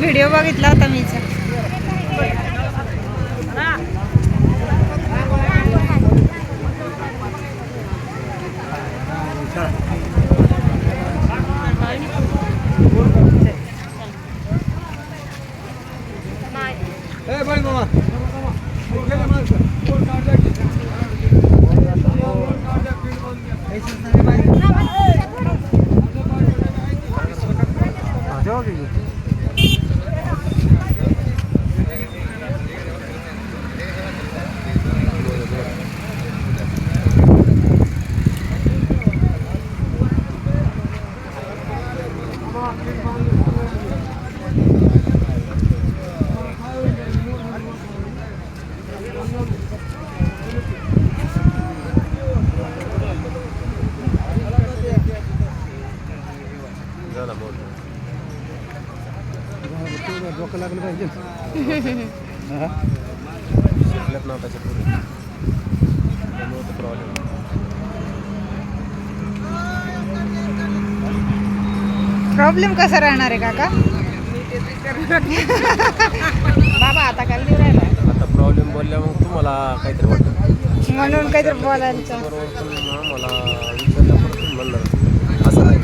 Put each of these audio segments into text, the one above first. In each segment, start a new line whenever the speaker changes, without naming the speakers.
Video बघितला होता मीच.
डोकं लागलं पाहिजे.
प्रॉब्लेम कसा राहणार आहे काका? बाबा आता काय नाही राहिला.
आता प्रॉब्लेम बोलल्या मग तुम्हाला काहीतरी वाटतं
म्हणून काहीतरी बोलायचं.
मला विचारल्यापर्यंत म्हणणार असं नाही.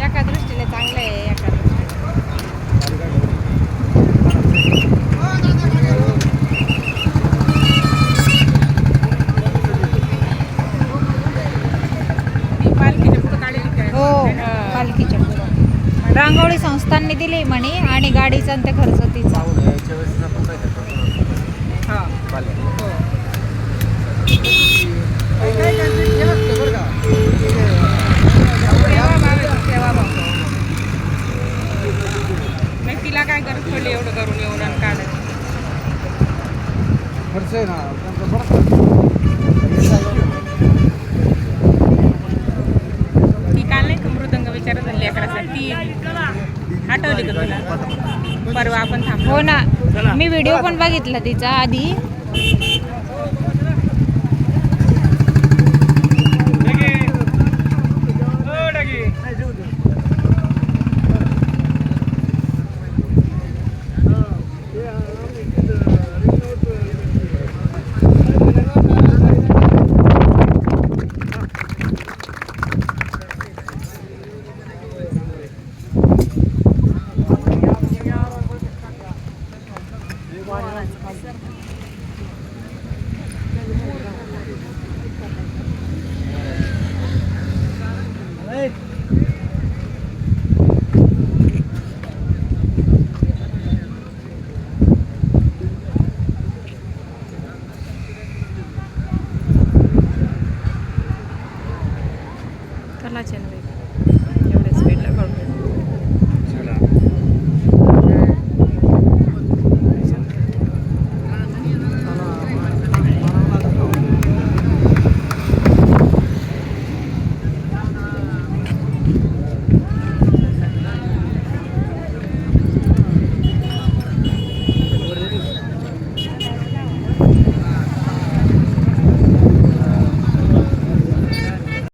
एका दृष्टीने चांगलं आहे. एका पालखीच्या पुढं रांगोळी संस्थांनी दिली म्हणे आणि गाडीचा ते खर्च तिचा.
याच्या वेळेस आपण काय
तिला काय गरज पडली एवढं करून येऊन आणि काढायचं
खर्च आहे ना.
ती काल नाही का मृदंग विचारत झाली लेकरासाठी आठवली का तुला? परवा आपण थांबलो. हो ना, मी व्हिडिओ पण बघितला तिचा आधी.